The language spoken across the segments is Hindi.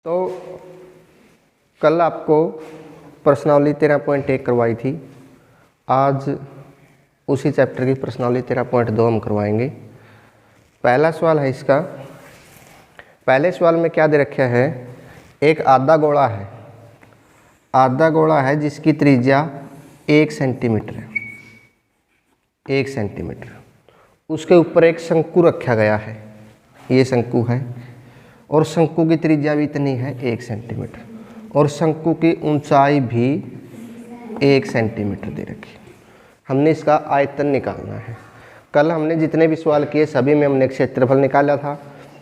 तो कल आपको प्रश्नावली 13.1 करवाई थी। आज उसी चैप्टर की प्रश्नावली 13.2 हम करवाएंगे। पहला सवाल है इसका। पहले सवाल में क्या दे रखा है? एक आधा गोला है। आधा गोला है जिसकी त्रिज्या 1 सेंटीमीटर है। 1 सेंटीमीटर। उसके ऊपर एक शंकु रखा गया है। ये शंकु है और शंकु की त्रिज्या भी इतनी है 1 सेंटीमीटर और शंकु की ऊंचाई भी 1 सेंटीमीटर दे रखी। हमने इसका आयतन निकालना है। कल हमने जितने भी सवाल किए सभी में हमने क्षेत्रफल निकाला था।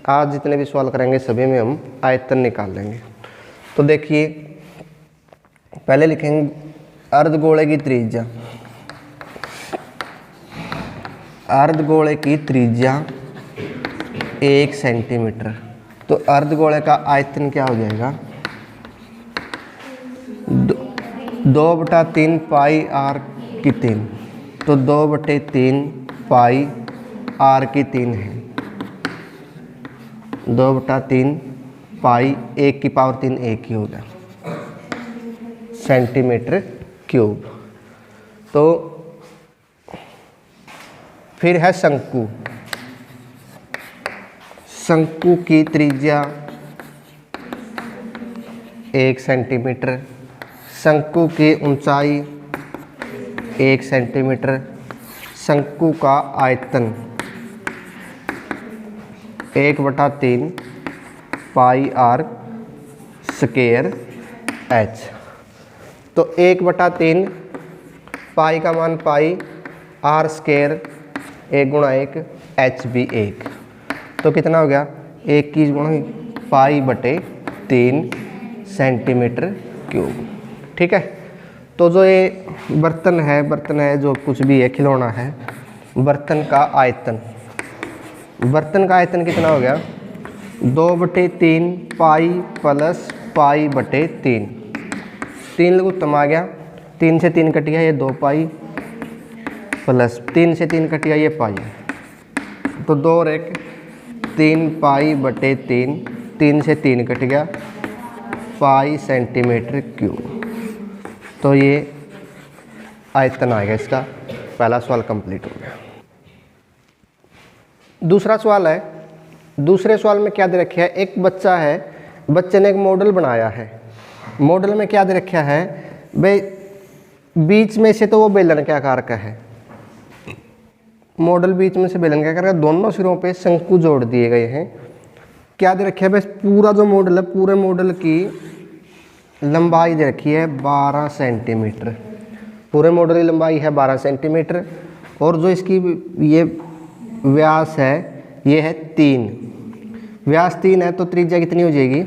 आज जितने भी सवाल करेंगे सभी में हम आयतन निकाल लेंगे। तो देखिए, पहले लिखेंगे अर्धगोले की त्रिज्या। अर्धगोले की त्रिज्या 1 सेंटीमीटर। तो अर्धगोले का आयतन क्या हो जाएगा? 2/3 पाई आर की 3। तो 2/3 पाई आर की 3 है। 2/3 पाई 1 की पावर 3 1 ही होगा सेंटीमीटर क्यूब। तो फिर है शंकु। शंकु की त्रिज्या 1 सेंटीमीटर। शंकु की ऊंचाई 1 सेंटीमीटर। शंकु का आयतन 1/3 पाई आर स्क्वायर एच। तो 1/3 पाई का मान पाई, आर स्क्वायर 1 गुणा 1, एच भी 1। तो कितना हो गया? 1 की गुणा पाई बटे 3 सेंटीमीटर क्यूब। ठीक है। तो जो ये बर्तन है जो कुछ भी है, खिलौना है, बर्तन का आयतन कितना हो गया? 2/3 पाई प्लस पाई बटे 3। 3 लघुत्तम आ गया। 3 से 3 कट गया, ये 2 पाई प्लस 3 से 3 कट गया, ये पाई। तो 2 और 1 3 पाई बटे 3। 3 से 3 कट गया, पाई सेंटीमीटर क्यूब। तो ये आयतन आ गया इसका। पहला सवाल कंप्लीट हो गया। दूसरा सवाल है। दूसरे सवाल में क्या दे रखा है? एक बच्चा है, बच्चे ने एक मॉडल बनाया है। मॉडल में क्या दे रखा है भाई? बीच में से तो वो बेलन के आकार का है। मॉडल बीच में से बेलन के आकार का, दोनों सिरों पे शंकु जोड़ दिए गए हैं। क्या दे रखा है? बस पूरा जो मॉडल है, पूरे मॉडल की लंबाई दे रखी है 12 सेंटीमीटर। पूरे मॉडल की लंबाई है 12 सेंटीमीटर और जो इसकी ये व्यास है ये है 3। व्यास 3 है तो त्रिज्या कितनी हो जाएगी?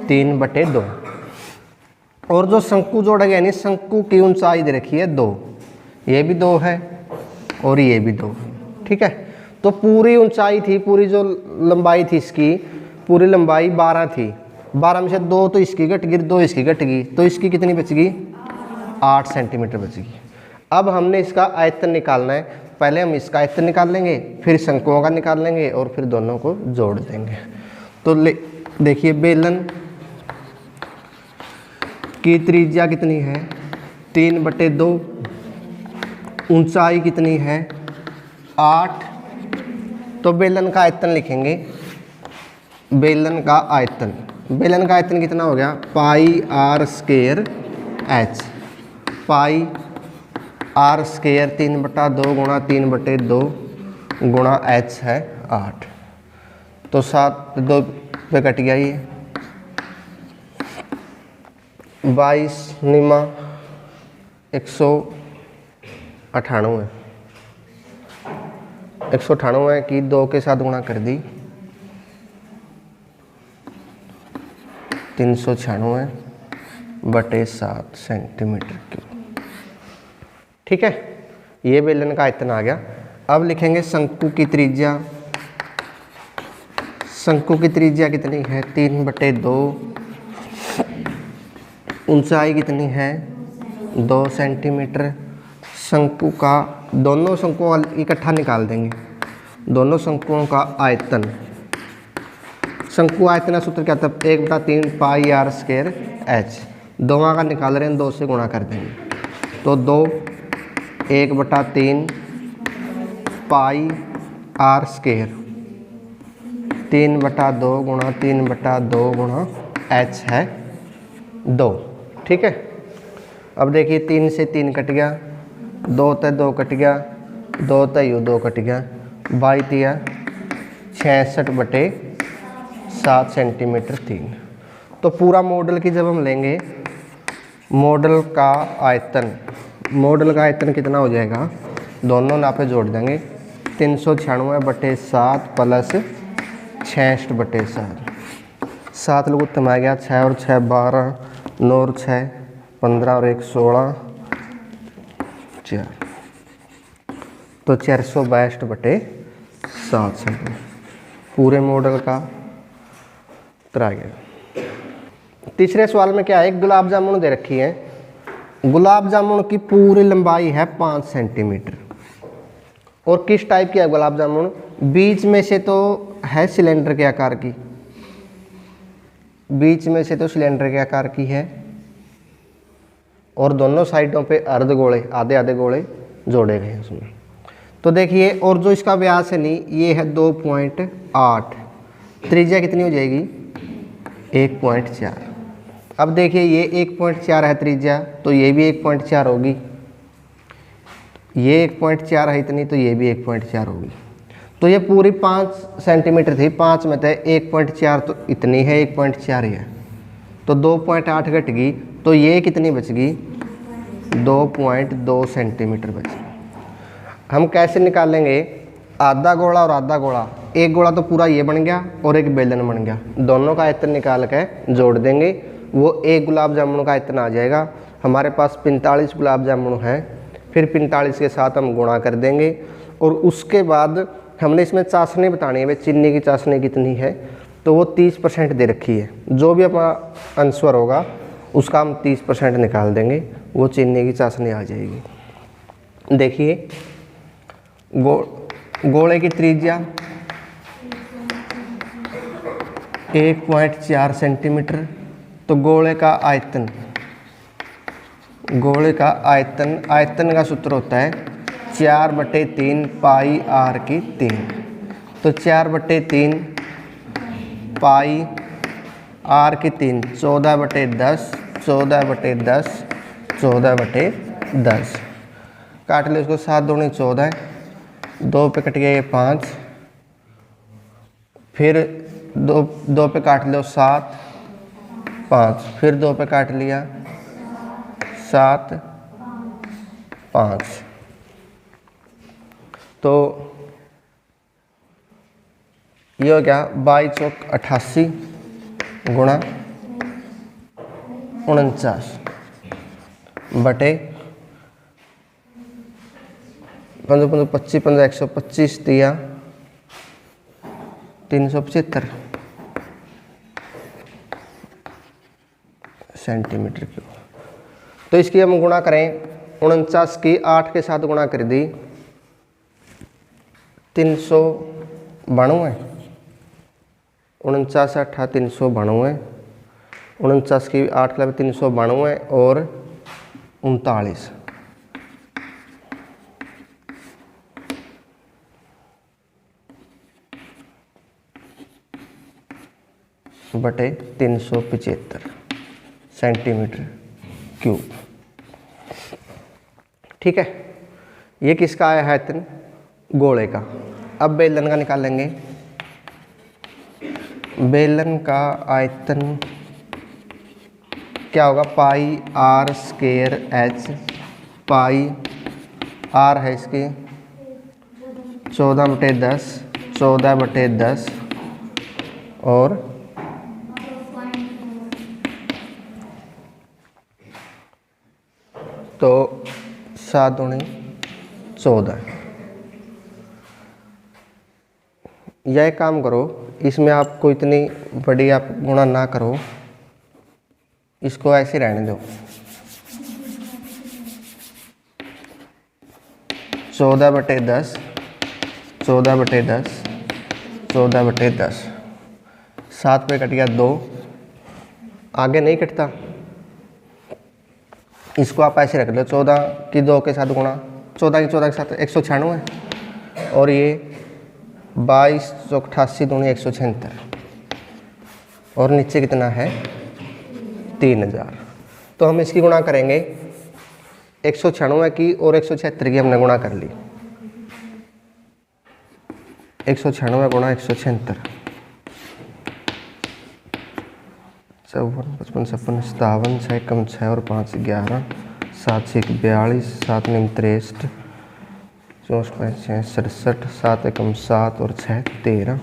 3/2। और जो शंकु जोड़ा गया, यानी शंकु की ऊंचाई दे रखी है 2। ये भी 2 है और ये भी 2। ठीक है। तो पूरी ऊंचाई थी, पूरी जो लंबाई थी इसकी, पूरी लंबाई 12 थी। 12 में से 2 तो इसकी घट गई, 2 इसकी घट गई, तो इसकी कितनी बच गई? 8 सेंटीमीटर बच गई। अब हमने इसका आयतन निकालना है। पहले हम इसका आयतन निकाल लेंगे, फिर शंकुओं का निकाल लेंगे और फिर दोनों को जोड़ देंगे। तो देखिए, बेलन की त्रिज्या कितनी है? 3/2। ऊंचाई कितनी है? 8। तो बेलन का आयतन लिखेंगे। बेलन का आयतन कितना हो गया? Pi r square h. Pi r square 3/2 गुणा 3/2 गुणा एच है 8। तो 7 2 पे कट गया ये 22 निमा 198। 198 की 2 के साथ गुणा कर दी, 396/7 सेंटीमीटर क्यूब। ठीक है। ये बेलन का आयतन आ गया। अब लिखेंगे शंकु की त्रिज्या। शंकु की त्रिज्या कितनी है? 3/2। ऊंचाई कितनी है? 2 सेंटीमीटर। शंकु का, दोनों शंकुओं इकट्ठा निकाल देंगे। दोनों शंकुओं का आयतन शंकु आयतन का सूत्र क्या था, 1/3 पाई आर स्क्वायर एच। दोवां का निकाल रहे हैं, 2 से गुणा कर देंगे तो 2 1/3 पाई आर स्क्वायर 3/2 गुणा 3/2 गुणा एच है 2। ठीक है, अब देखिए 3 से 3 कट गया, 2 ते 2 कट गया, 2 ते 2 कट गया, 22 66/7 सेंटीमीटर 3। तो पूरा मॉडल की जब हम लेंगे, मॉडल का आयतन कितना हो जाएगा, दोनों नापे जोड़ देंगे, 396/7 प्लस 66/7। 7 लघुत्तम आ गया, 6 और 6 12, 9 और 6 15 और 1 16 4, तो 462/7 सेंटीमीटर पूरे मॉडल का उत्तर आ गया। तीसरे सवाल में क्या है, गुलाब जामुन दे रखी है, गुलाब जामुन की पूरी लंबाई है 5 सेंटीमीटर और किस टाइप की है गुलाब जामुन, बीच में से तो है सिलेंडर के आकार की, बीच में से तो सिलेंडर के आकार की है और दोनों साइडों पे अर्ध गोले आधे आधे गोले जोड़े गए हैं उसमें। तो देखिए, और जो इसका व्यास है नहीं, ये है 2.8, त्रिज्या कितनी हो जाएगी 1.4। अब देखिए ये 1.4 है त्रिज्या, तो ये भी 1.4 होगी, ये 1.4 है इतनी, तो ये भी 1.4 होगी। तो ये पूरी 5 सेंटीमीटर थी, 5 में थे 1.4, तो इतनी है 1.4 ही है, तो 2.8 घट गई, तो ये कितनी बच गई 2.2 सेंटीमीटर बच गई। हम कैसे निकालेंगे, आधा गोला और आधा गोला, एक गोला तो पूरा ये बन गया और एक बेलन बन गया, दोनों का आयतन निकाल के जोड़ देंगे, वो एक गुलाब जामुन का आयतन आ जाएगा। हमारे पास 45 गुलाब जामुन है, फिर 45 के साथ हम गुणा कर देंगे और उसके बाद हमने इसमें चाशनी बतानी है, भाई चीनी की चाशनी कितनी है, तो वो 30% दे रखी है, जो भी अपना आंसर होगा उसका हम 30% निकाल देंगे, वो चीनी की चाशनी आ जाएगी। देखिए गोले की त्रिज्या 1.4 सेंटीमीटर, तो गोले का आयतन आयतन का सूत्र होता है 4/3 पाई आर की 3, तो 4/3 पाई आर की 3 14/10 14/10 14/10 काट लो इसको, 7 दूनी 14, 2 पे कट गया ये 5, फिर 2 पे काट लो 7 5, फिर 2 पे काट लिया 7 5, तो ये हो गया 22 चौक 88 गुणा 49 बटे 15 25 15 125 दिया 375 सेंटीमीटर क्यूब। तो इसकी हम गुणा करें, 49 की 8 के साथ गुणा कर दी 392, 49 8 392, 49 की 8 के 392 और 39 बटे 375 सेंटीमीटर क्यूब। ठीक है, ये किसका आया है आयतन, गोले का। अब बेलन का निकालेंगे, बेलन का आयतन क्या होगा, pi r square h, pi r है इसकी 14/10 14/10 और तो 7 दूनी 14। यह काम करो, इसमें आपको इतनी बड़ी आप गुणा ना करो, इसको ऐसे रहने दो, 14/10 14/10 14/10 7 पे कट गया 2, आगे नहीं कटता। इसको आप ऐसे रख लो, 14 की 2 के साथ गुणा, 14 की 14 के साथ 196, और ये 22 चौक 88 दूनी 176, और नीचे कितना है 3000। तो हम इसकी गुणा करेंगे 196 की और 176 की हमने गुणा कर ली। 196 गुणा 176, 54 55 56 57, 6 कम 6 और 5 11, 7 6 42, 7 9 63, 4 5 6 67, 7 कम 7 और 6 13।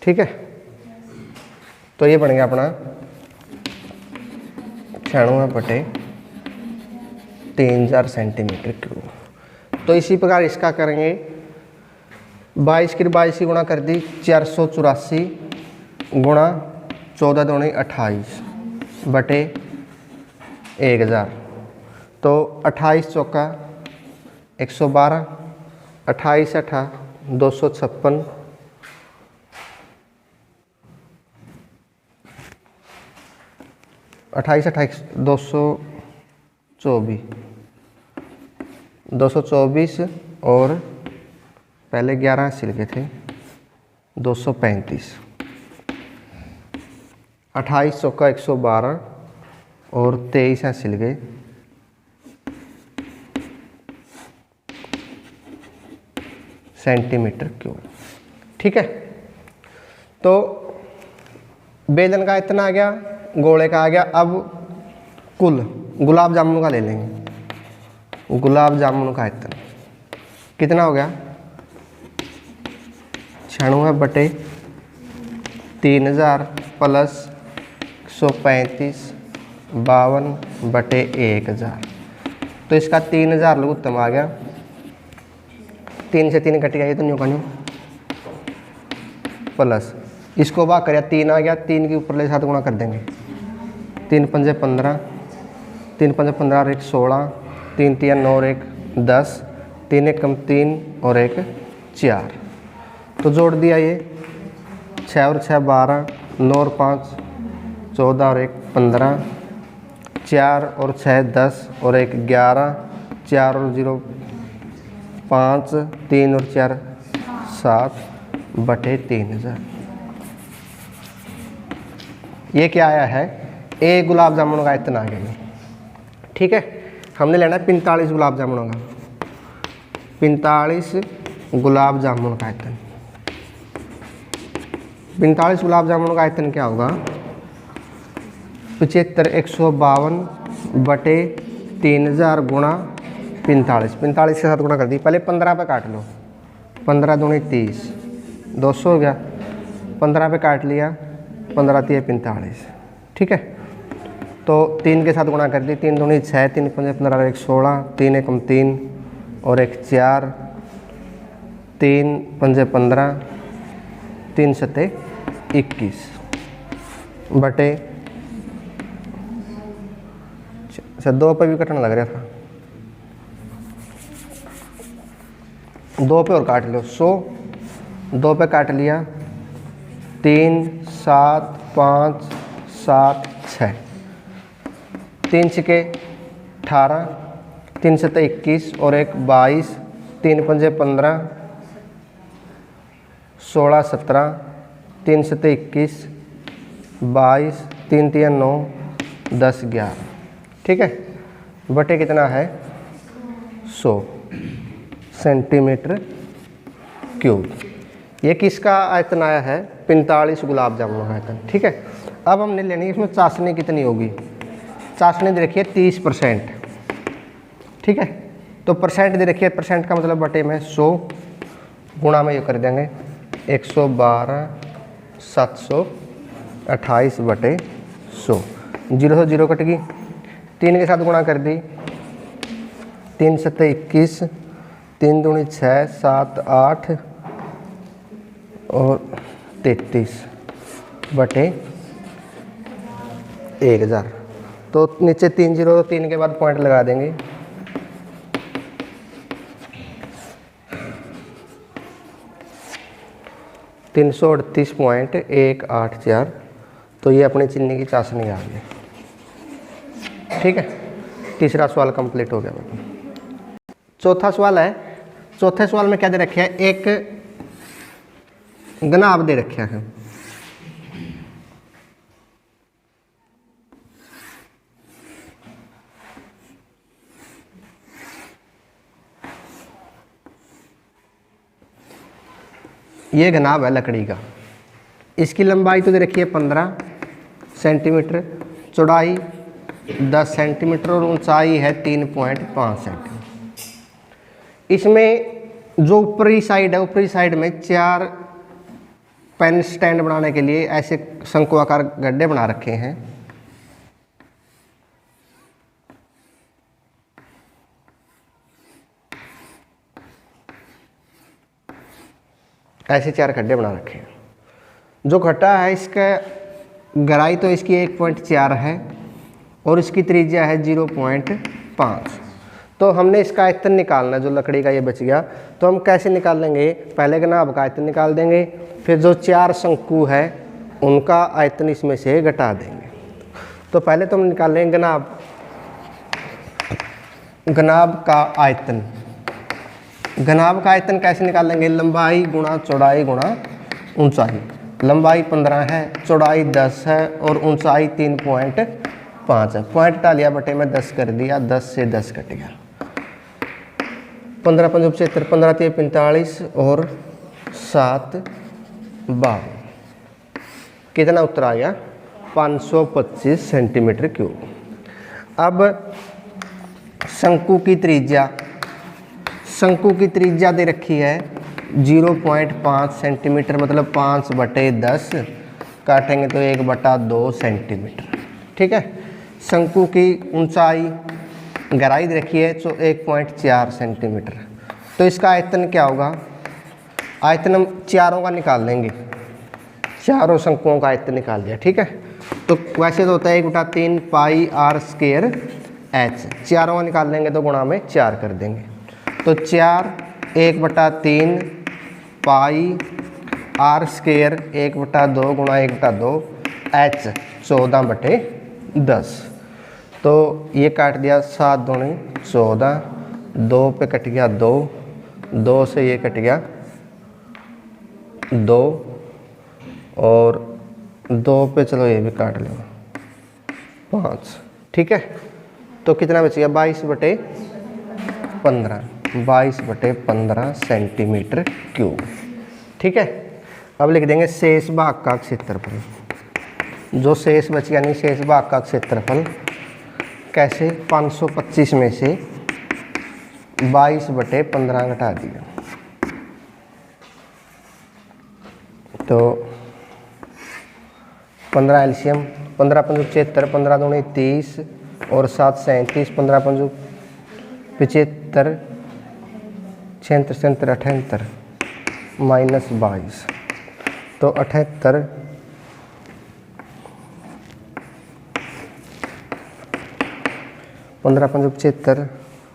ठीक है, तो ये बन गया अपना 96/3000 सेंटीमीटर क्यूब। तो इसी प्रकार इसका करेंगे 22 की 22 की गुणा कर दी, 484 गुणा 14 दूनी 28 बटे 1000। तो 28 चौका 112, 28 8 256, 28 28 224 और पहले 11 सिल के थे 235, 28 चौका 112 और 23 सिल गए, सेंटीमीटर क्यूब। ठीक है, तो बेलन का इतना आ गया, गोले का आ गया। अब कुल गुलाब जामुन का ले लेंगे। गुलाब जामुन का इतना कितना हो गया 96/3000 प्लस 135 52/1000। तो इसका 3000 लघुत्तम आ गया। 3 से 3 कट गया, ये तो न्यू का न्यू, प्लस इसको भाग कर 3 आ गया, 3 के ऊपर ले साथ गुणा कर देंगे। 3 पंजे 15, 3 पंजे 15 और 1 16, 3 3 9 और 1 10, 3 1 कम 3 और 1 4। तो जोड़ दिया ये 6 और 6 12, 9 और 5 14 और 1 15, 4 और 6 10 और 1 11, 4 और 0 5, 3 और 4 7/3000। ये क्या आया है, एक गुलाब जामुन का इतना आ गया। ठीक है, हमने लेना है 45 गुलाब जामुनों का, 45 गुलाब जामुन का आयतन। 45 गुलाब जामुन का आयतन क्या होगा 75 152/3000 गुणा 45, 45 के साथ गुणा कर दी। पहले 15 पे काट लो, 15 दूनी 30, 200 हो गया। 15 पे काट लिया, 15 3 45। ठीक है, तो 3 के साथ गुणा कर दी, 3 दूनी 6, 3 5 15 और 1 16, 3 1 3 और 1 4, 3 5 15, 3 7 21 बटे 2 पे भी कटने लग रहा था, 2 पे और काट लो 100, 2 पे काट लिया, 3 7 5 7 6, 3 छके 18, 3 7 21 और 1 22, 3 5 15, 16 17, 3 7 21 22, 3 3 9 10 11। ठीक है, बटे कितना है 100 सेंटीमीटर क्यूब। ये किसका आयतन आया है 45 गुलाब जामुन का आयतन। ठीक है, अब हमने लेनी है इसमें चाशनी कितनी होगी। चाशनी दे रखी है 30%। ठीक है, तो परसेंट दे रखी है, परसेंट का मतलब बटे में 100 गुणा में ये कर देंगे 112 728/100। 0 से 0 कट गई, 3 के साथ गुणा कर दी, 3 7 21, 3 दूनी 6 7 8 और 33/1000। 1000। तो नीचे 3 0 तो 3 के बाद पॉइंट लगा देंगे। $338.184। तो ये अपने चिन्ह की चाशनी आ गई। ठीक है, तीसरा सवाल कंप्लीट हो गया। चौथा सवाल है। चौथे सवाल में क्या दे रखे है, एक घनाभ दे रखा है। ये घनाभ है लकड़ी का। इसकी लंबाई तो दे रखी है 15 सेंटीमीटर, चौड़ाई 10 सेंटीमीटर और ऊंचाई है 3.5 सेंटीमीटर। इसमें जो ऊपरी साइड है, ऊपरी साइड में 4 पेन स्टैंड बनाने के लिए ऐसे शंकुआकार गड्ढे बना रखे हैं। ऐसे 4 गड्ढे बना रखे हैं। जो गड्ढा है इसका गहराई तो इसकी 1.4 है और इसकी त्रिज्या है 0.5। तो हमने इसका आयतन निकालना है, जो लकड़ी का ये बच गया। तो हम कैसे निकाल लेंगे, पहले घनाभ का आयतन निकाल देंगे, फिर जो 4 शंकु है उनका आयतन इसमें से घटा देंगे। तो पहले तो हम निकाल लेंगे घनाभ का आयतन। घनाभ का आयतन कैसे निकाल लेंगे, लंबाई गुणा चौड़ाई गुणा ऊंचाई। लंबाई 15 है, चौड़ाई 10 है और ऊंचाई 3.5 है। पॉइंट डालिया बटे में 10 कर दिया, 10 से 10 कट गया। 15 5 75, 15 3 45 और 7 12। कितना उत्तर आ गया, 525 सेंटीमीटर क्यूब। अब शंकु की त्रिज्या दे रखी है 0.5 सेंटीमीटर, मतलब 5/10 काटेंगे तो 1/2 सेंटीमीटर। ठीक है। शंकु की ऊंचाई गहराई दे रखी है तो 1.4 सेंटीमीटर। तो इसका आयतन क्या होगा, आयतन हम चारों का निकाल लेंगे, चारों शंकुओं का आयतन निकाल दिया। ठीक है। तो वैसे तो होता है 1/3 पाई r स्क्वायर h, चारों का निकाल लेंगे तो गुणा में 4 कर देंगे। तो 4 1/3 पाई r स्क्वायर 1/2 गुणा 1/2 h 14/10। तो ये काट दिया 7 दूनी 14, 2 पे कट गया 2, 2 से ये कट गया 2 और 2 पे चलो ये भी काट लो 5। ठीक है। तो कितना बच गया 22/15, 22/15 सेंटीमीटर क्यूब। ठीक है। अब लिख देंगे शेष भाग का क्षेत्रफल। जो शेष बच गया, नहीं शेष भाग का क्षेत्रफल कैसे, 525 में से 22/15 घटा दिया तो 15 एलसीएम, 15 5 75, 15 दूनी 30 और 7 37, 15 5 75, 76 77 78 -22 तो 78। 15 5 75,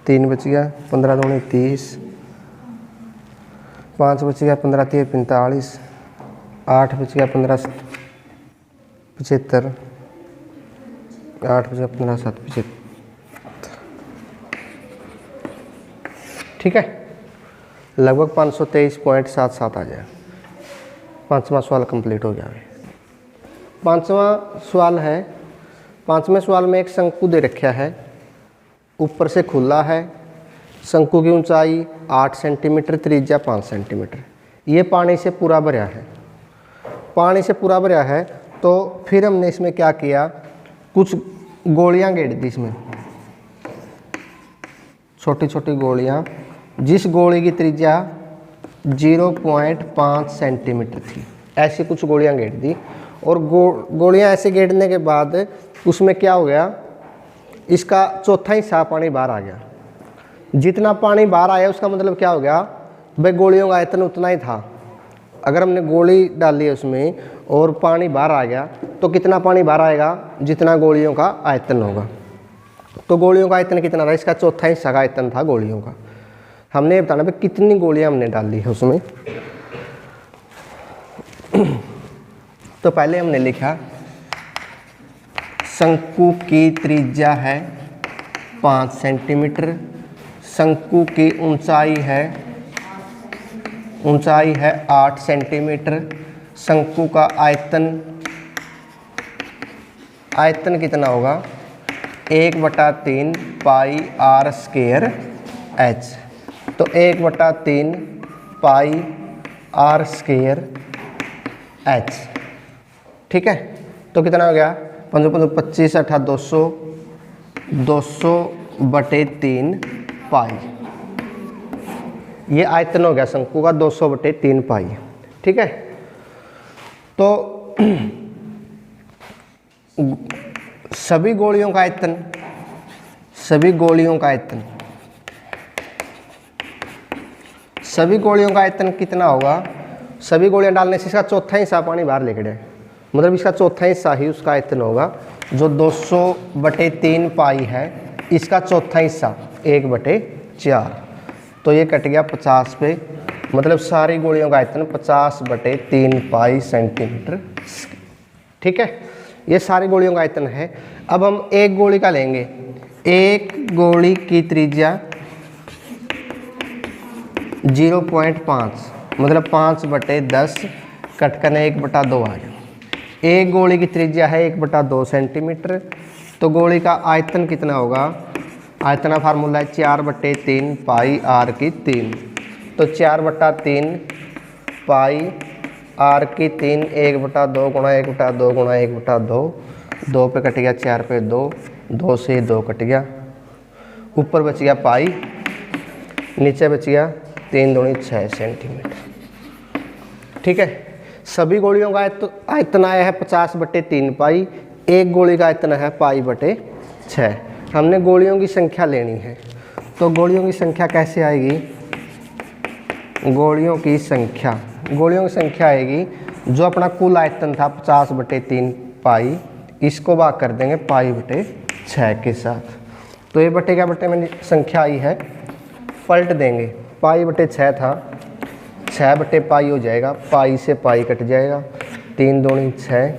3 बच गया, 15 दूनी 30, 5 बच गया, 15 3 45, 8 बच गया, 15 75, 8 बच गया, 15 7 75। ठीक है। लगभग 523.77 आ जाए। 5वां सवाल कंप्लीट हो गया। 5वां सवाल है। 5वें सवाल में एक शंकु दे रखा है, ऊपर से खुला है। शंकु की ऊंचाई 8 सेंटीमीटर, त्रिज्या 5 सेंटीमीटर। ये पानी से पूरा भरा है, पानी से पूरा भरा है। तो फिर हमने इसमें क्या किया, कुछ गोलियां गेड़ दी इसमें, छोटी छोटी गोलियां, जिस गोली की त्रिज्या 0.5 सेंटीमीटर थी। ऐसी कुछ गोलियां गेड़ दी और गोलियां ऐसे गेड़ने के बाद उसमें क्या हो गया, इसका चौथा हिस्सा पानी बाहर आ गया। जितना पानी बाहर आया उसका मतलब क्या हो गया, भाई गोलियों का आयतन उतना ही था। अगर हमने गोली डाली है उसमें और पानी बाहर आ गया तो कितना पानी बाहर आएगा, जितना गोलियों का आयतन होगा। तो गोलियों का आयतन कितना था, इसका चौथा हिस्सा का आयतन था गोलियों का। हमने बताना भाई कितनी गोलियां हमने डाली है उसमें। तो पहले हमने लिखा शंकु की त्रिज्या है 5 सेंटीमीटर, शंकु की ऊंचाई है 8 सेंटीमीटर, शंकु का आयतन कितना होगा 1/3 पाई आर स्क्वायर एच। तो 1/3 पाई आर स्क्वायर एच, ठीक है। तो कितना हो गया 25 8 200, 200/3 पाई, ये आयतन हो गया शंकु का 200/3 पाई, ठीक है। तो सभी गोलियों का आयतन कितना होगा, सभी गोलियां डालने से इसका चौथा हिस्सा पानी बाहर लेके जाए, मतलब इसका चौथा हिस्सा ही उसका आयतन होगा। जो 200/3 पाई है इसका चौथा हिस्सा 1/4, तो ये कट गया 50 पे, मतलब सारी गोलियों का आयतन 50/3 पाई सेंटीमीटर, ठीक है। ये सारी गोलियों का आयतन है। अब हम एक गोली का लेंगे, एक गोली की त्रिज्या 0.5, मतलब 5/10 कट करने 1/2 आ गया। एक गोली की त्रिज्या है 1/2 सेंटीमीटर, तो गोली का आयतन कितना होगा, आयतन का फार्मूला है 4/3 पाई आर की 3, तो 4/3 पाई आर की 3 1/2 गुणा 1/2 गुणा 1/2, 2 पे कट गया 4 पे 2, 2 से 2 कट गया, ऊपर बच गया पाई, नीचे बच गया 3 दूनी 6 सेंटीमीटर, ठीक है। सभी गोलियों का आयतन आया है 50/3 पाई, एक गोली का आयतन है पाई/6। हमने गोलियों की संख्या लेनी है, तो गोलियों की संख्या कैसे आएगी, गोलियों की संख्या आएगी जो अपना कुल आयतन था 50/3 पाई, इसको भाग कर देंगे पाई/6 के साथ। तो ये बटे क्या बटे में संख्या आई है, पलट देंगे, पाई/6 था, 6/पाई हो जाएगा, पाई से पाई कट जाएगा, 3 दूनी 6,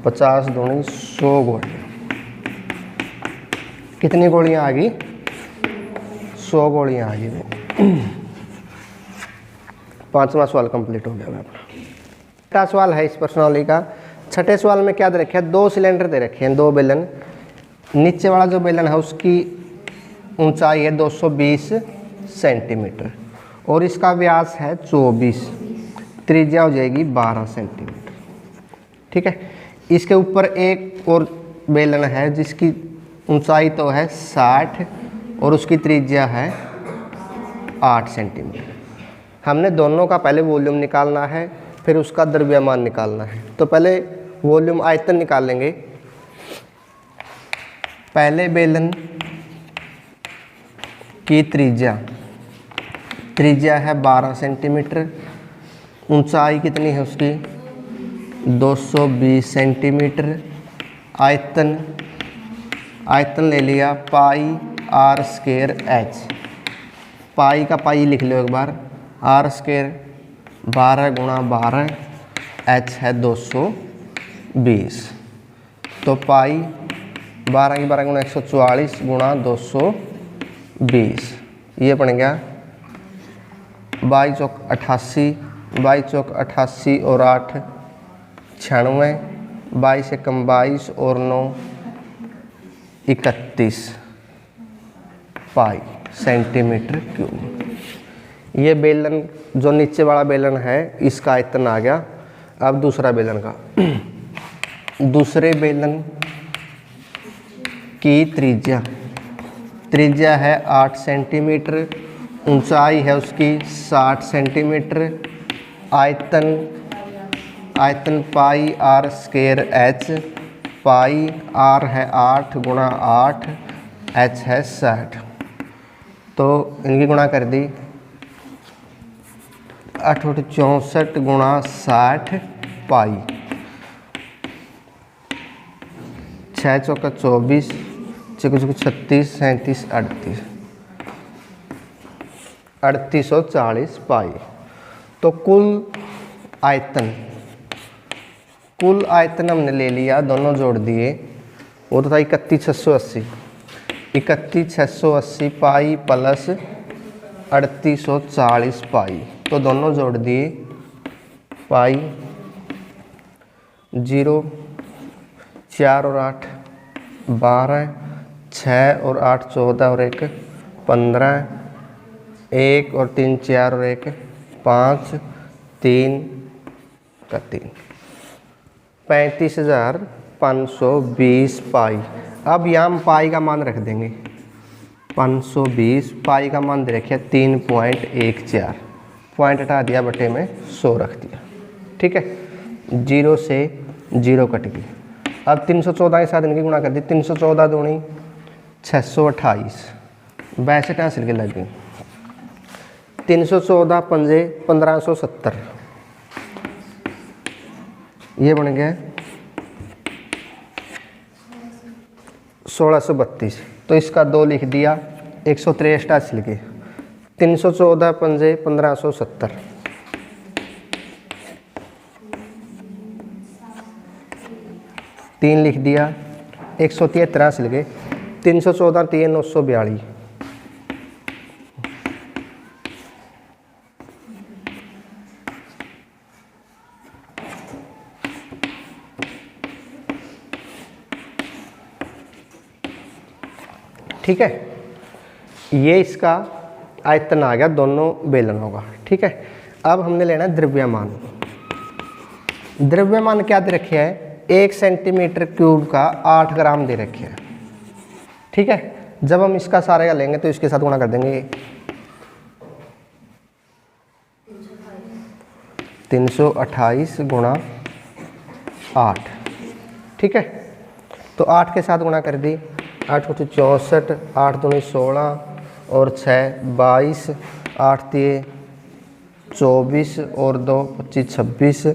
50 दूनी 100 गोलियाँ। कितनी गोलियाँ आ गई, 100 गोलियाँ आ गई। 5वां सवाल कंप्लीट हो गया अपना। छठा सवाल है इस प्रश्नावली का। छठे सवाल में क्या दे रखे हैं, 2 सिलेंडर दे रखे हैं, 2 बेलन। नीचे वाला जो बेलन है उसकी ऊंचाई है 220 सेंटीमीटर और इसका व्यास है 24, त्रिज्या हो जाएगी 12 सेंटीमीटर, ठीक है। इसके ऊपर एक और बेलन है जिसकी ऊंचाई तो है 60 और उसकी त्रिज्या है 8 सेंटीमीटर। हमने दोनों का पहले वॉल्यूम निकालना है, फिर उसका द्रव्यमान निकालना है। तो पहले वॉल्यूम आयतन निकाल लेंगे। पहले बेलन की त्रिज्या है 12 सेंटीमीटर, ऊंचाई कितनी है उसकी 220 सेंटीमीटर, आयतन ले लिया पाई आर स्क्वायर एच, पाई का पाई लिख लो एक बार, आर स्क्वायर 12 गुणा 12, एच है 220, तो पाई 12 की 12 गुणा 144 गुणा 220, ये बन गया 22 चौक 88, 22 चौक 88 और 8 96, 22 से कम 22 और 9 31 पाई सेंटीमीटर क्यूब। ये बेलन जो नीचे वाला बेलन है इसका आयतन आ गया। अब दूसरा बेलन का, दूसरे बेलन की त्रिज्या है 8 सेंटीमीटर, ऊंचाई है उसकी 60 सेंटीमीटर, आयतन pi r square h, pi r है 8 गुणा 8, एच है 60, तो इनकी गुणा कर दी 8 64 गुणा 60 पाई, 6 चौका 24, 36 37 38 3840 पाई। तो कुल आयतन हमने ले लिया, दोनों जोड़ दिए, वो तो था 31680, 31680 पाई प्लस 3840 पाई, तो दोनों जोड़ दिए, पाई 0 4 और 8 12, 6 और 8 14 और 1 15, 1 और 3 4 और 1 5, 3 का 3, 35,520 पाई। अब यहाँ हम पाई का मान रख देंगे 520, पाई का मान दे रखिए 3.14, पॉइंट हटा दिया, बटे में 100 रख दिया, ठीक है। 0 से 0 कट गई। अब 314 के साथ इनकी गुणा कर दी, 314 दूनी 628, 62 हासिल के लग गई, 314 पंजे 1570, ये बन गया 1632, तो इसका 2 लिख दिया, 163 हासिल के, 314 पंजे 1570, 3 लिख दिया, 173 हासिल के, 314 3 942, ठीक है। ये इसका आयतन आ गया दोनों बेलनों का, ठीक है। अब हमने लेना है द्रव्यमान। द्रव्यमान क्या दे रखे है, 1 सेंटीमीटर क्यूब का 8 ग्राम दे रखे हैं, ठीक है। जब हम इसका सारे का लेंगे तो इसके साथ गुणा कर देंगे, 328 गुणा 8, ठीक है। तो 8 के साथ गुणा कर दी, 8 को 64, 8 दूनी 16 और 6 22, 8 3 24 और 2 25 26,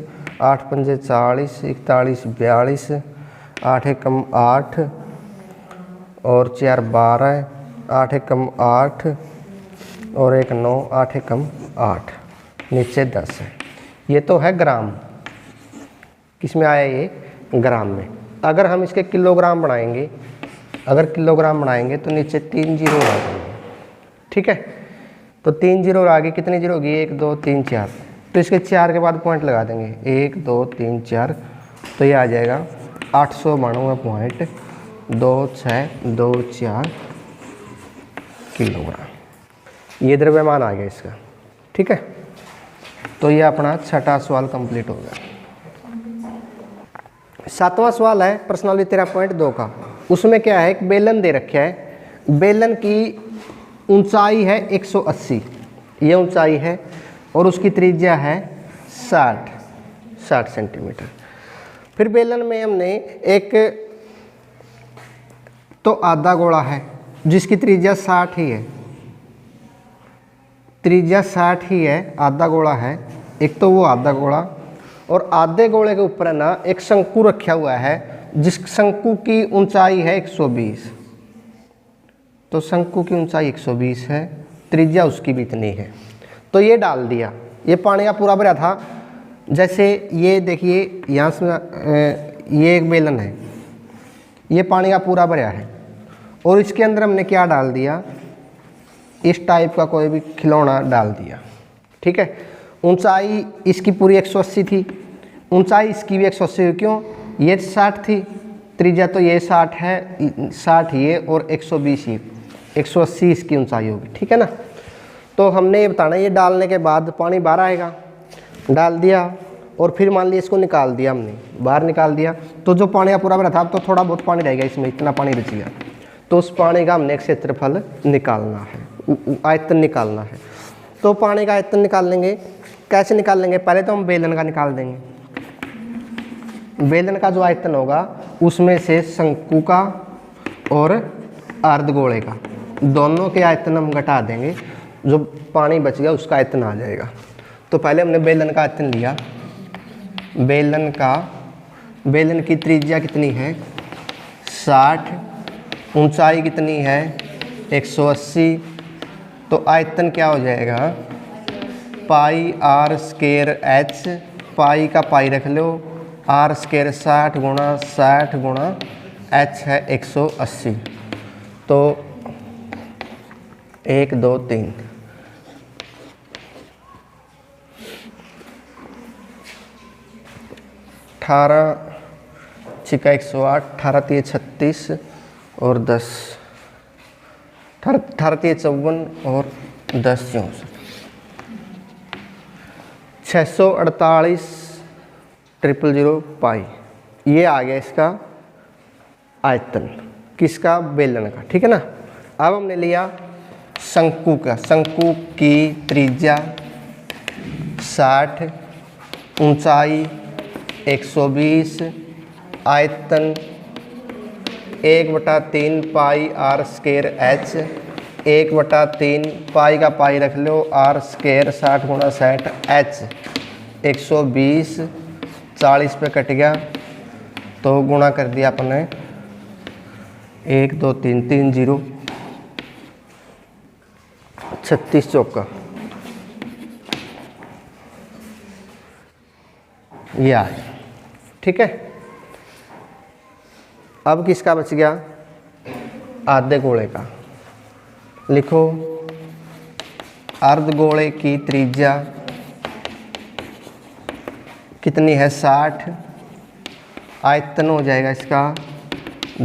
8 पंजे 40, 41 42, 8 एकम 8 और 4 12, 8 एकम 8 और 1 9, 8 एकम 8, नीचे 10 है। ये तो है ग्राम, किस में आया ये, ग्राम में। अगर हम इसके किलोग्राम बनाएंगे, तो नीचे 3 जीरो आ जाएंगे, ठीक है। तो 3 जीरो आ गई, कितनी जीरो होगी, 1 2 3 4, तो इसके 4 के बाद पॉइंट लगा देंगे, 1 2 3 4, तो ये आ जाएगा 892.2624 किलोग्राम। ये द्रव्यमान आ गया इसका, ठीक है। तो ये अपना छठा सवाल कंप्लीट हो गया। 7वां सवाल है प्रश्नावली 13.2 का। उसमें क्या है, एक बेलन दे रखा है, बेलन की ऊंचाई है 180, ये ऊंचाई है, और उसकी त्रिज्या है 60 सेंटीमीटर। फिर बेलन में हमने एक तो आधा गोला है जिसकी त्रिज्या 60 ही है, त्रिज्या 60 ही है, आधा गोला है, एक तो वो आधा गोला, और आधे गोले के ऊपर है ना एक शंकु रखा हुआ है जिस शंकु की ऊंचाई है 120, तो शंकु की ऊंचाई 120 है, त्रिज्या उसकी भी इतनी है। तो ये डाल दिया, ये पानी का पूरा भरा था, जैसे ये देखिए यहाँ से ये एक बेलन है, ये पानी का पूरा भरा है, और इसके अंदर हमने क्या डाल दिया, इस टाइप का कोई भी खिलौना डाल दिया, ठीक है। ऊंचाई इसकी पूरी 180 थी, ऊंचाई इसकी भी 180, क्यों, ये 60 थी, त्रिज्या तो ये 60 है, 60 ये और 120 ये, 180 इसकी ऊंचाई होगी, ठीक है ना। तो हमने ये बताना, ये डालने के बाद पानी बाहर आएगा, डाल दिया, और फिर मान लिया इसको निकाल दिया हमने, बाहर निकाल दिया, तो जो पानी का पूरा भरा था, अब तो थोड़ा बहुत पानी रहेगा इसमें, इतना पानी बच गया, तो उस पानी का हमने क्षेत्रफल निकालना है, आयतन निकालना है। तो पानी का आयतन निकाल लेंगे, कैसे निकाल लेंगे, पहले तो हम बेलन का निकाल देंगे, बेलन का जो आयतन होगा उसमें से शंकु का और अर्धगोले का दोनों के आयतन हम घटा देंगे, जो पानी बच गया उसका आयतन आ जाएगा। तो पहले हमने बेलन का आयतन लिया। बेलन की त्रिज्या कितनी है 60, ऊंचाई कितनी है 180, तो आयतन क्या हो जाएगा पाई आर स्केयर एच, पाई का पाई रख लो, आर स्केयर 60 गुणा एच है 180, तो 1 2 3 18 छिका 108, 18 3 36 और 10, 18 3 54 और 10 64, 648 000 पाई। ये आ गया इसका आयतन, किसका बेलन का, ठीक है ना। अब हमने लिया शंकु का, शंकु की त्रिज्या 60, ऊंचाई 120, आयतन 1/3 पाई आर स्केयर एच, 1/3 पाई का पाई रख लो, आर स्केयर 60 गुणा 60 एच 120, 40 पे कट गया तो गुणा कर दिया अपने 1 2 3 3 0, 36 चौका, ये आया, ठीक है। अब किसका बच गया आधे गोले का, लिखो अर्धगोले की त्रिज्या कितनी है 60, आयतन हो जाएगा इसका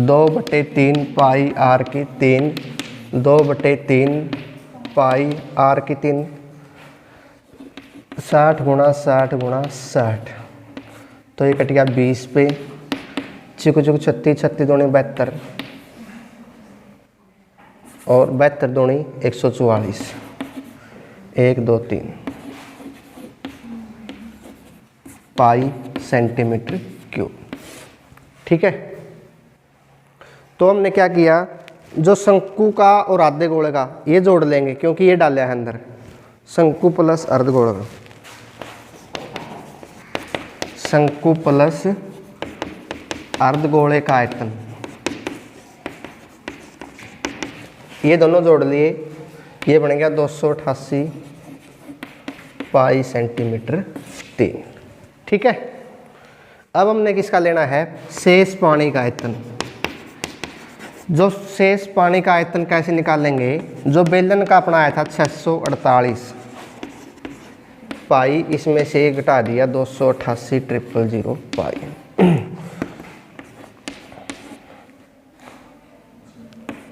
2/3 पाई आर की 3, 2/3 पाई आर की 3, 60 गुणा 60 गुणा 60, तो ये कट गया 20 पे, चिक 36, 36 दूनी 72 और 72 दूनी 144, 1 2 3 पाई सेंटीमीटर क्यूब, ठीक है। तो हमने क्या किया, जो शंकु का और आधे गोले का ये जोड़ लेंगे क्योंकि ये डाला है अंदर, शंकु प्लस अर्धगोले का, शंकु प्लस अर्धगोले का आयतन, ये दोनों जोड़ लिए, ये बन गया 288 पाई सेंटीमीटर 3, ठीक है। अब हमने किसका लेना है शेष पानी का आयतन। जो शेष पानी का आयतन कैसे निकालेंगे, जो बेलन का अपना आया था 648 पाई, इसमें से घटा दिया 288 000 पाई,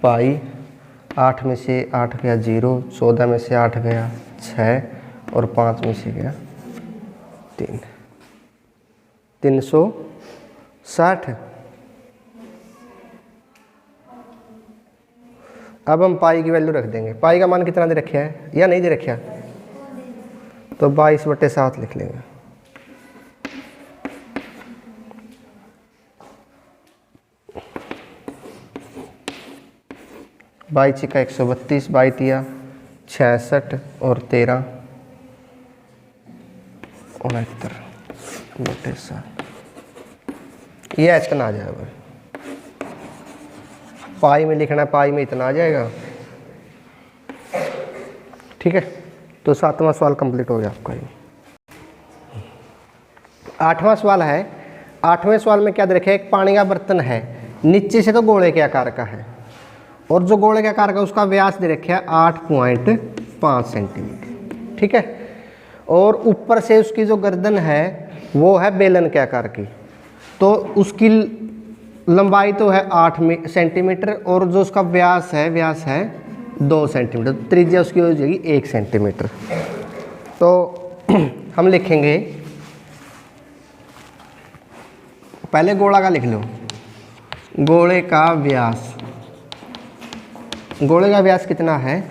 पाई 8 में से 8 गया 0, 14 में से 8 गया 6 और 5 में से गया 3, 360। अब हम पाई की वैल्यू रख देंगे, पाई का मान कितना दे रखा है या नहीं दे रखा, तो 22/7 लिख लेंगे। बाई छिका 132, बाई तिया 66 और 13 69/7, ये इतना आ जाएगा। पाई में लिखना, पाई में इतना आ जाएगा, ठीक है। तो 7वां सवाल कंप्लीट हो गया आपका। ये 8वां सवाल है। 8वें सवाल में क्या दे रखा है, एक पानी का बर्तन है, नीचे से तो गोले के आकार का है और जो गोले के आकार का उसका व्यास दे रखा है 8.5 सेंटीमीटर, ठीक है। और ऊपर से उसकी जो गर्दन है वो है बेलन के आकार की, तो उसकी लंबाई तो है 8 सेंटीमीटर और जो उसका व्यास है 2 सेंटीमीटर, त्रिज्या उसकी हो जाएगी 1 सेंटीमीटर। तो हम लिखेंगे, पहले गोला का लिख लो, गोले का व्यास कितना है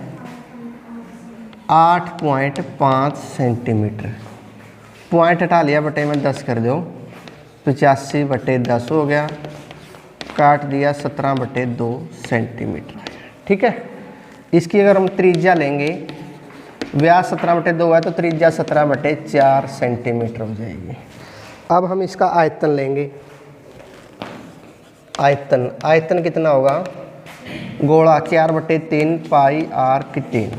8.5 सेंटीमीटर, पॉइंट हटा लिया, बटे में 10 कर दो, 85/10 हो गया, काट दिया 17/2 सेंटीमीटर, ठीक है। इसकी अगर हम त्रिज्या लेंगे व्यास 17/2 है तो त्रिज्या 17/4 सेंटीमीटर हो जाएगी। अब हम इसका आयतन लेंगे। आयतन कितना होगा, गोला 4/3 पाई r की 3,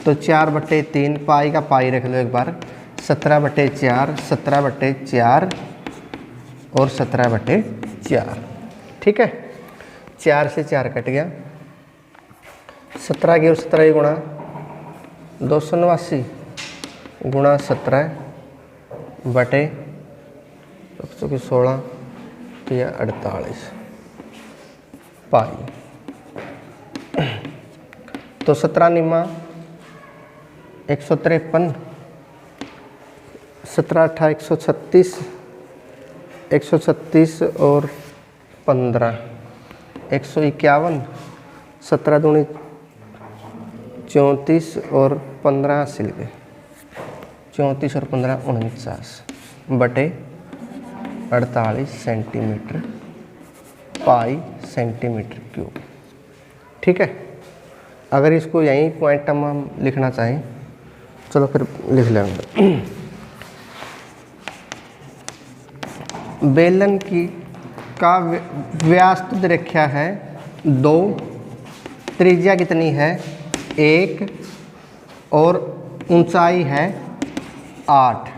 तो 4/3 पाई का पाई रख लो एक बार, 17/4 17/4 और 17/4, ठीक है। 4 से 4 कट गया, 17 की और 17 गुणा 289 गुणा 17 बटे 16 तो यह 48 पाई। तो 17 निम्मा 153, 17 8 136, 136 और 15 151, 17 दूनी 34 और 15 सिल गए, 34 और 15 49 बटे 48 सेंटीमीटर पाई सेंटीमीटर क्यूब, ठीक है। अगर इसको यहीं पॉइंट हम लिखना चाहें, चलो फिर लिख लेंगे। बेलन की का व्यास तो दे रखा है 2, त्रिज्या कितनी है 1 और ऊंचाई है 8,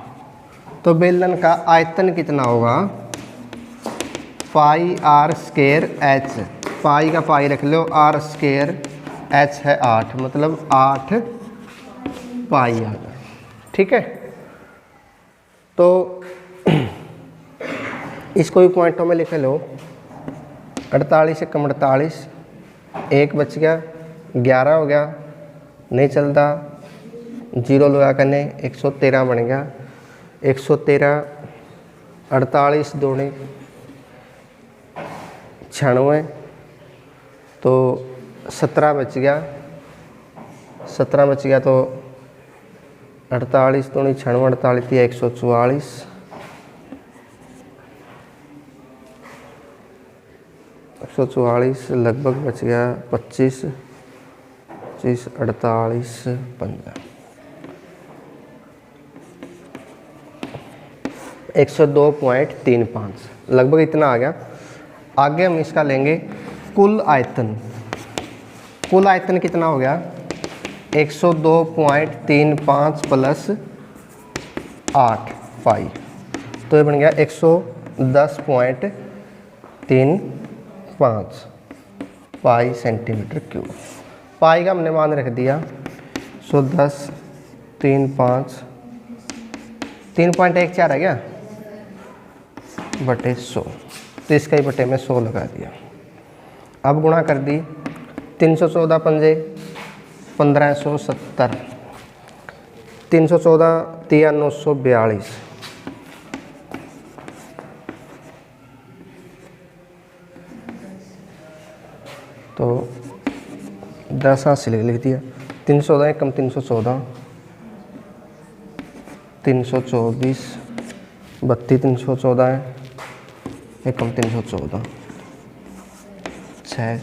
तो बेलन का आयतन कितना होगा, पाई r स्क्वायर h, पाई का पाई रख लो, r स्क्वायर h है 8, मतलब 8 पाई आ गया, ठीक है। तो इसको भी पॉइंटों में लिख लो, 48 से कम 48, 1 बच गया, 11 हो गया, नहीं चलता, 0 लगा करने 113 बन गया, 113 48 दूनी 96, तो 17 बच गया, 17 बच गया, तो 48 दूनी 96, 48 या 144, 144 लगभग बच गया 25, 25 48 15, 102.35 लगभग इतना आ गया। आगे हम इसका लेंगे कुल आयतन। कुल आयतन कितना हो गया, 102.35 प्लस 8 पाई, तो ये बन गया 110.35 पाई सेंटीमीटर क्यूब। पाई का हमने मान रख दिया 110.35, 3.14 है क्या, बटे 100, तो इसका ही बटे में 100 लगा दिया। अब गुणा कर दी, 314 पंजे 1570, 314 तिया 942, तो 10 हाथ से लिख दिया, 314 कम 314, 324, 32 314 है, एकम 314, 6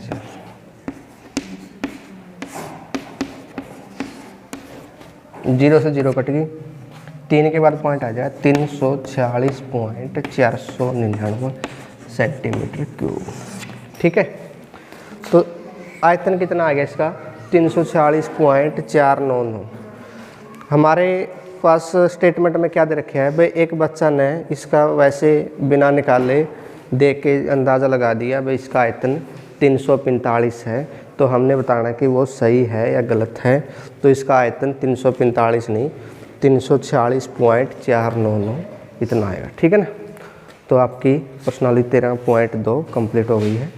0 से 0 कट गई, 3 के बाद पॉइंट आ जाए 346.499 सेंटीमीटर क्यूब, ठीक है। तो आयतन कितना आ गया इसका, 346.499। हमारे पास स्टेटमेंट में क्या दे रखे है भाई, एक बच्चा ने इसका वैसे बिना निकाले देख के अंदाज़ा लगा दिया भाई इसका आयतन 345 है, तो हमने बताना कि वो सही है या गलत है। तो इसका आयतन 345 नहीं 346.499 इतना आएगा, ठीक है ना। तो आपकी प्रश्नावली 13.2 कंप्लीट हो गई है।